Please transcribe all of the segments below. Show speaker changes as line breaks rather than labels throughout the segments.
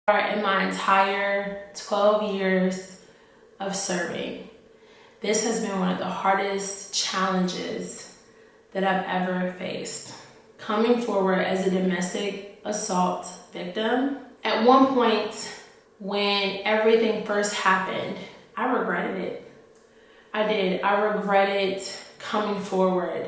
In my entire 12 years of serving, this has been one of the hardest challenges that I've ever faced. Coming forward as a domestic assault victim. At one point, when everything first happened, I regretted it. I did. I regretted coming forward.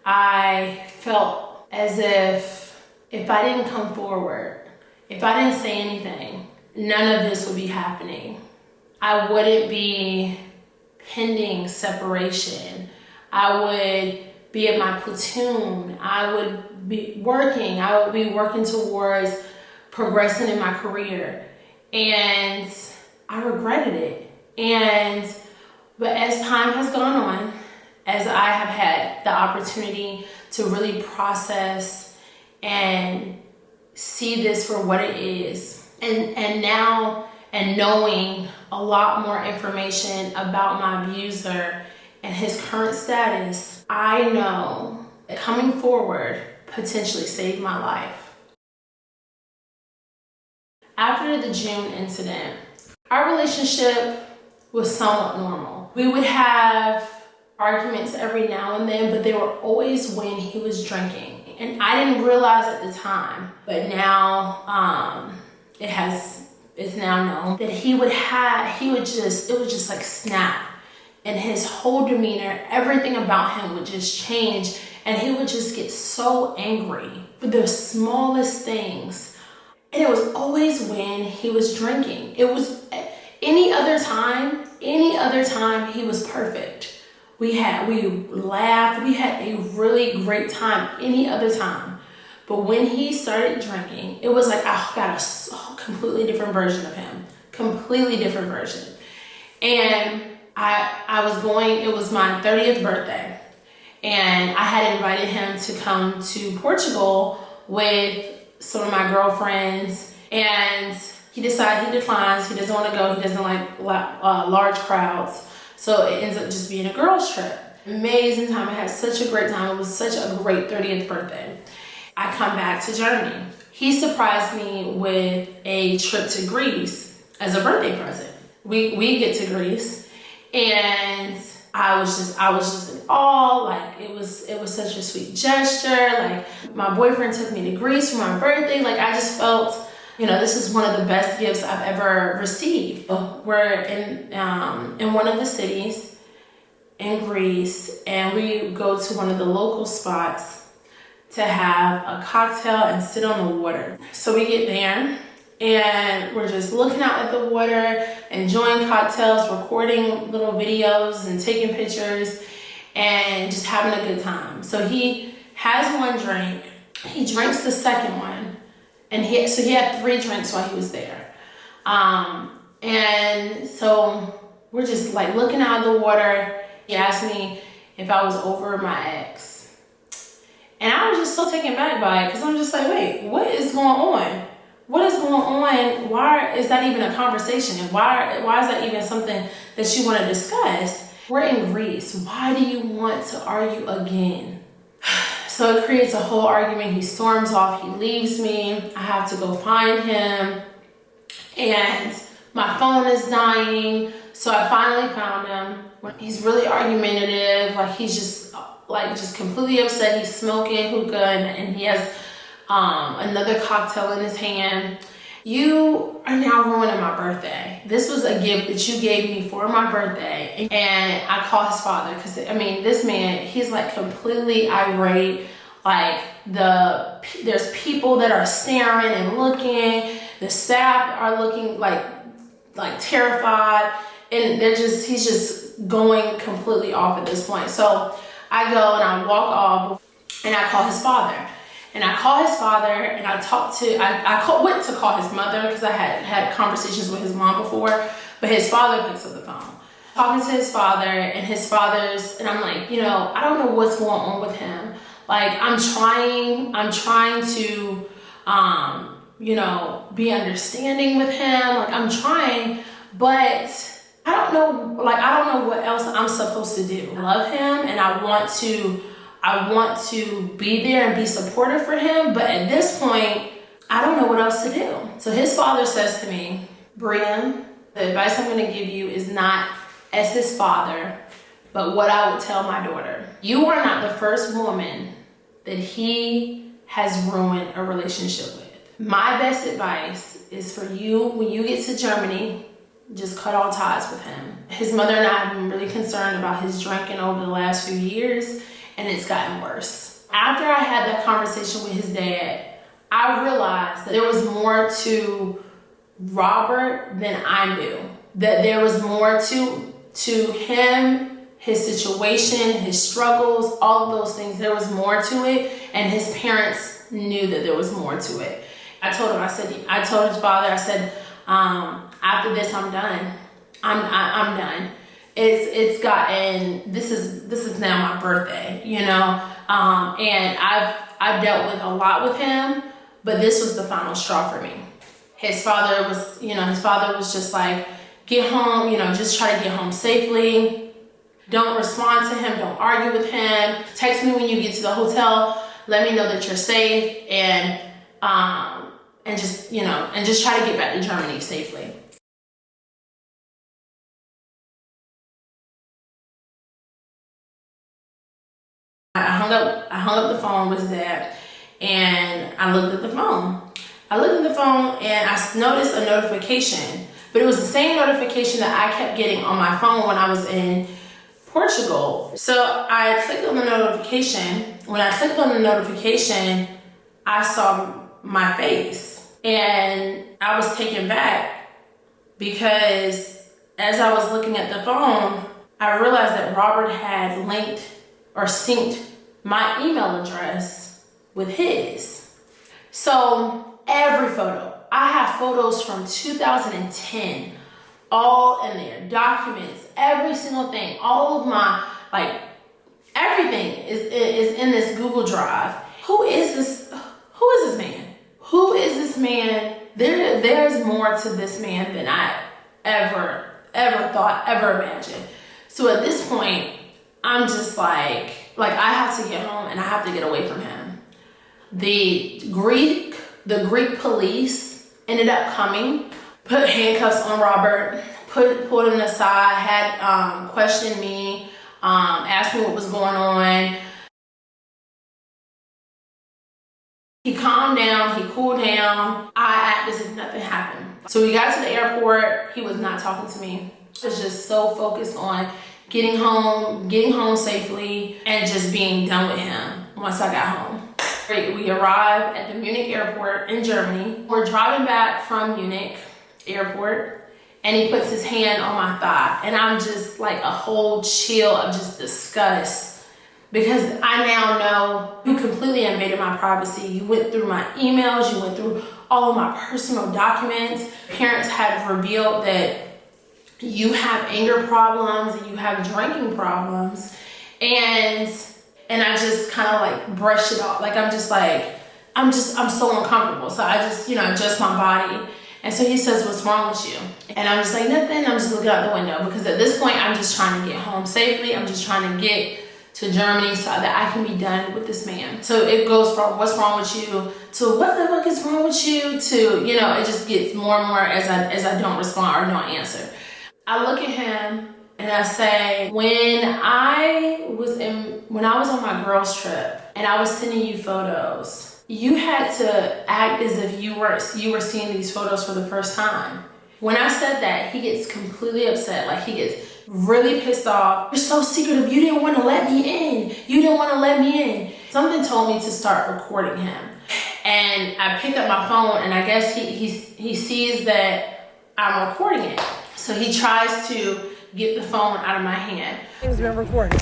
I felt as if I didn't come forward, if I didn't say anything, none of this would be happening. I wouldn't be pending separation. I would be at my platoon. I would be working towards progressing in my career. And I regretted it. But as time has gone on, as I have had the opportunity to really process and see this for what it is, and now, and knowing a lot more information about my abuser and his current status, I know that coming forward potentially saved my life. After the June incident, our relationship was somewhat normal. We would have arguments every now and then, but they were always when he was drinking. And I didn't realize at the time, but now it's now known that it would just like snap, and his whole demeanor, everything about him would just change, and he would just get so angry for the smallest things. And it was always when he was drinking. It was any other time he was perfect. We laughed, we had a really great time any other time. But when he started drinking, it was like I got a completely different version of him. Completely different version. And it was my 30th birthday. And I had invited him to come to Portugal with some of my girlfriends. And he declines, he doesn't want to go, he doesn't like large crowds. So it ends up just being a girls' trip. Amazing time. I had such a great time. It was such a great 30th birthday. I come back to Germany. He surprised me with a trip to Greece as a birthday present. We get to Greece, and I was just in awe. Like it was such a sweet gesture. Like my boyfriend took me to Greece for my birthday. Like I just felt, this is one of the best gifts I've ever received. We're in one of the cities in Greece, and we go to one of the local spots to have a cocktail and sit on the water. So we get there, and we're just looking out at the water, enjoying cocktails, recording little videos and taking pictures, and just having a good time. So he has one drink, he drinks the second one, and he had 3 drinks while he was there. And so we're just like looking out of the water. He asked me if I was over my ex. And I was just so taken back by it, because I'm just like, wait, what is going on? What is going on? Why is that even a conversation? And why is that even something that you want to discuss? We're in Greece. Why do you want to argue again? So it creates a whole argument. He storms off. He leaves me. I have to go find him. And my phone is dying. So I finally found him. He's really argumentative. Like he's just completely upset. He's smoking hookah, and he has another cocktail in his hand. You are now ruining my birthday. This was a gift that you gave me for my birthday. And I call his father, because this man, he's like completely irate. Like there's people that are staring and looking. The staff are looking like terrified, and he's just going completely off at this point. So I go and I walk off, and I call his father. And I call his father, and I went to call his mother, because I had conversations with his mom before, but his father picks up the phone. Talking to his father, and and I'm like, I don't know what's going on with him. Like I'm trying to, be understanding with him. Like I'm trying, but I don't know what else I'm supposed to do. I love him, and I want to be there and be supportive for him. But at this point, I don't know what else to do. So his father says to me, Bria, the advice I'm gonna give you is not as his father, but what I would tell my daughter. You are not the first woman that he has ruined a relationship with. My best advice is for you, when you get to Germany, just cut all ties with him. His mother and I have been really concerned about his drinking over the last few years, and it's gotten worse. After I had that conversation with his dad, I realized that there was more to Robert than I knew. That there was more to him, his situation, his struggles, all of those things. There was more to it, and his parents knew that there was more to it. I told him, I told his father, I said, after this, I'm done. I'm done. It's gotten, this is now my birthday, you know? And I've dealt with a lot with him, but this was the final straw for me. His father was just like, get home, just try to get home safely. Don't respond to him, don't argue with him. Text me when you get to the hotel, let me know that you're safe, and just try to get back to Germany safely. I hung up the phone with his dad, and I looked at the phone. And I noticed a notification, but it was the same notification that I kept getting on my phone when I was in Portugal. So I clicked on the notification. When I clicked on the notification, I saw my face, and I was taken back because as I was looking at the phone, I realized that Robert had linked or synced my email address with his. So every photo, I have photos from 2010, all in there, documents, every single thing, all of my, everything is in this Google Drive. Who is this man? Who is this man? There's more to this man than I ever thought, ever imagined. So at this point, I'm just like I have to get home and I have to get away from him. The Greek police ended up coming, put handcuffs on Robert, pulled him aside, had questioned me, asked me what was going on. He calmed down, he cooled down. I acted as if nothing happened. So we got to the airport, he was not talking to me. I was just so focused on getting home safely, and just being done with him once I got home. We arrived at the Munich airport in Germany. We're driving back from Munich airport, and he puts his hand on my thigh, and I'm just like a whole chill of just disgust, because I now know you completely invaded my privacy. You went through my emails, you went through all of my personal documents. Parents had revealed that you have anger problems and you have drinking problems, and I just kind of like brush it off. I'm so uncomfortable. So I just, adjust my body. And so he says, what's wrong with you? And I'm just like, nothing. I'm just looking out the window, because at this point I'm just trying to get home safely. I'm just trying to get to Germany so that I can be done with this man. So it goes from what's wrong with you to what the fuck is wrong with you to, it just gets more and more as I don't respond or don't answer. I look at him and I say, when I was on my girls trip and I was sending you photos, you had to act as if you were seeing these photos for the first time. When I said that, he gets completely upset. He gets really pissed off. You're so secretive. You didn't want to let me in. You didn't want to let me in. Something told me to start recording him. And I picked up my phone, and I guess he sees that I'm recording it. So he tries to get the phone out of my hand.
Things been recorded.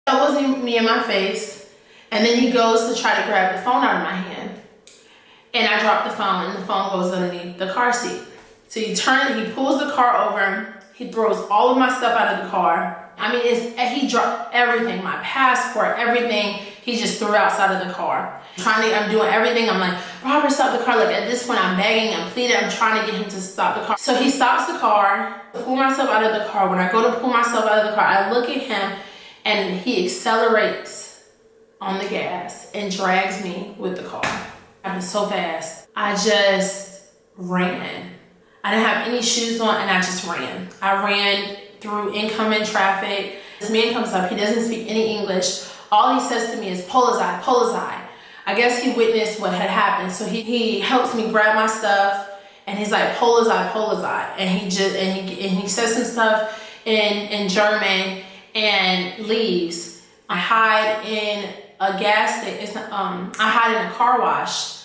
That wasn't me in my face. And then he goes to try to grab the phone out of my hand. And I drop the phone, and the phone goes underneath the car seat. So he pulls the car over, he throws all of my stuff out of the car. He dropped everything, my passport, everything, he just threw outside of the car. I'm doing everything. I'm like, Robert, stop the car. At this point, I'm begging, I'm pleading, I'm trying to get him to stop the car. So he stops the car, pull myself out of the car. When I go to pull myself out of the car, I look at him, and he accelerates on the gas and drags me with the car. It happened so fast. I just ran. I didn't have any shoes on and I just ran. I ran through incoming traffic. This man comes up, he doesn't speak any English. All he says to me is, "Polizei, polizei." I guess he witnessed what had happened. So he helps me grab my stuff and he's like, "Polizei, polizei." And he says some stuff in German and leaves. I hide in a gas station. I hide in a car wash.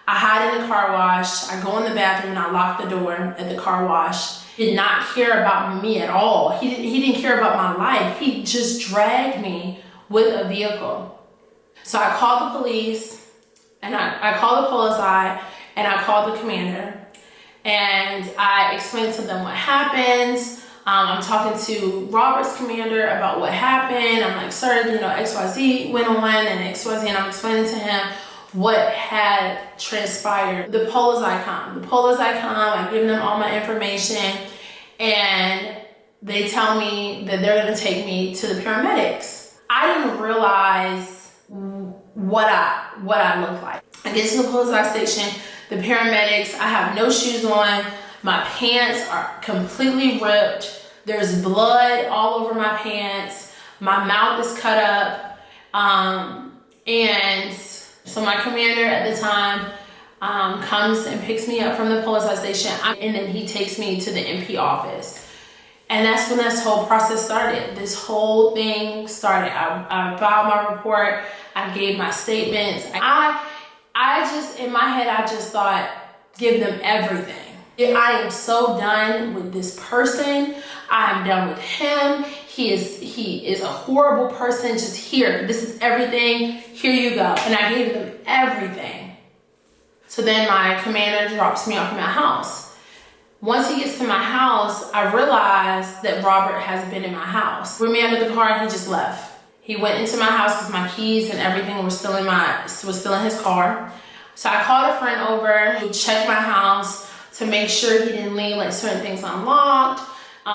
I go in the bathroom and I lock the door at the car wash. Did not care about me at all. He didn't care about my life. He just dragged me with a vehicle. So I called the police and I called the polizei and I called the commander and I explained to them what happened. I'm talking to Robert's commander about what happened. I'm like, "Sir, XYZ went on and XYZ," and I'm explaining to him what had transpired. The polizei come, I give them all my information and they tell me that they're gonna take me to the paramedics. I didn't realize what I looked like. I get to the polizei station, the paramedics, I have no shoes on, my pants are completely ripped, there's blood all over my pants, my mouth is cut up, and so my commander at the time comes and picks me up from the polizei station, and then he takes me to the MP office. And that's when this whole process started. This whole thing started. I filed my report. I gave my statements. I just, in my head, I just thought, give them everything. I am so done with this person. I am done with him. He is a horrible person. Just here, this is everything. Here you go. And I gave them everything. So then my commander drops me off at my house. Once he gets to my house, I realized that Robert has been in my house. Threw me under the car and he just left. He went into my house because my keys and everything was still in his car. So I called a friend over who checked my house to make sure he didn't leave like certain things unlocked,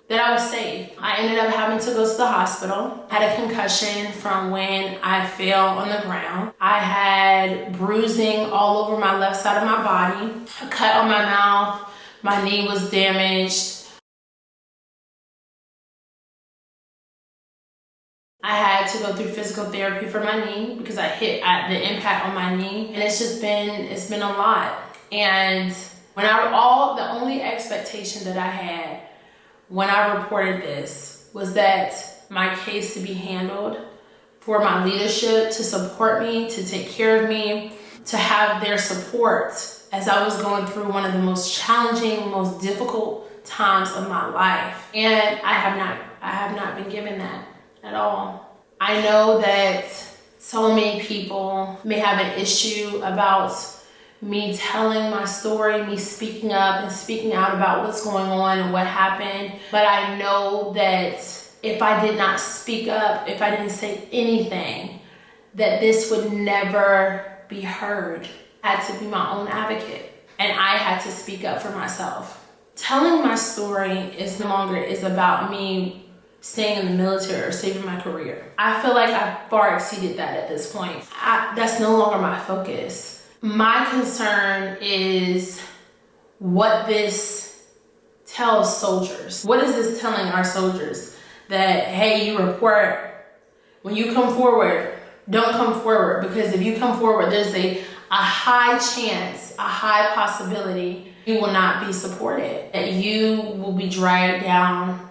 that I was safe. I ended up having to go to the hospital. I had a concussion from when I fell on the ground. I had bruising all over my left side of my body, a cut on my mouth, my knee was damaged. I had to go through physical therapy for my knee because I hit the impact on my knee, and it's been a lot. And the only expectation that I had when I reported this was that my case to be handled, for my leadership to support me, to take care of me, to have their support as I was going through one of the most challenging, most difficult times of my life. And I have not been given that at all. I know that so many people may have an issue about me telling my story, me speaking up and speaking out about what's going on and what happened. But I know that if I did not speak up, if I didn't say anything, that this would never be heard. I had to be my own advocate, and I had to speak up for myself. Telling my story is no longer about me staying in the military or saving my career. I feel like I've far exceeded that at this point. That's no longer my focus. My concern is what this tells soldiers. What is this telling our soldiers? That, hey, you report, when you come forward, don't come forward, because if you come forward, there's a high chance, a high possibility you will not be supported, that you will be dragged down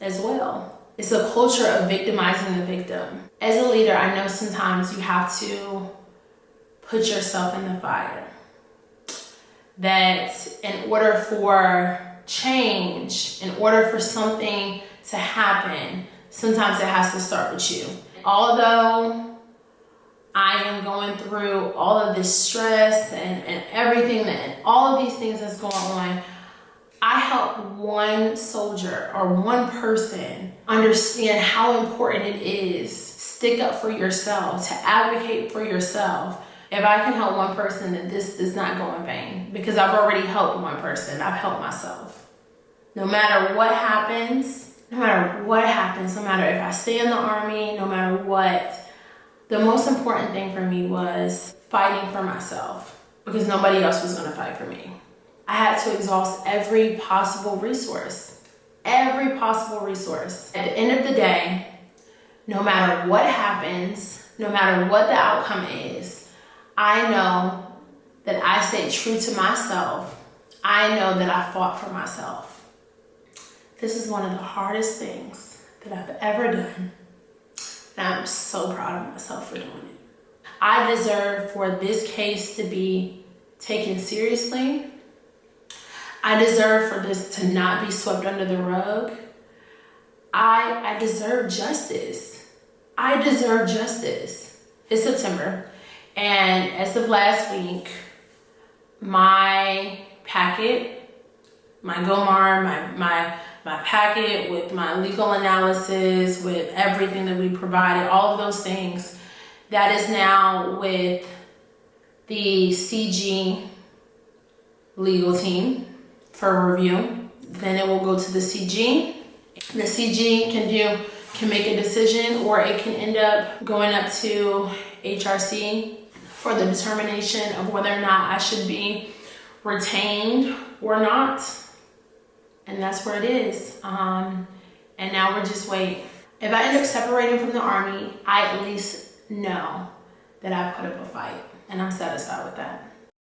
as well. It's a culture of victimizing the victim. As a leader, I know sometimes you have to put yourself in the fire. That in order for change, in order for something to happen, sometimes it has to start with you. Although I am going through all of this stress and everything, and all of these things that's going on, I help one soldier or one person understand how important it is. Stick up for yourself, to advocate for yourself. If I can help one person, then this does not go in vain, because I've already helped one person. I've helped myself. No matter what happens, no matter if I stay in the Army, no matter what, The most important thing for me was fighting for myself because nobody else was gonna fight for me. I had to exhaust every possible resource. Every possible resource. At the end of the day, no matter what happens, no matter what the outcome is, I know that I stayed true to myself. I know that I fought for myself. This is one of the hardest things that I've ever done. And I'm so proud of myself for doing it. I deserve for this case to be taken seriously. I deserve for this to not be swept under the rug. I deserve justice. I deserve justice. It's September, and as of last week, my packet, my GOMAR, my packet with my legal analysis, with everything that we provided, all of those things, that is now with the CG legal team for review. Then it will go to the CG. The CG can make a decision, or it can end up going up to HRC for the determination of whether or not I should be retained or not. And that's where it is. And now we're just waiting. If I end up separating from the Army, I at least know that I put up a fight, and I'm satisfied with that.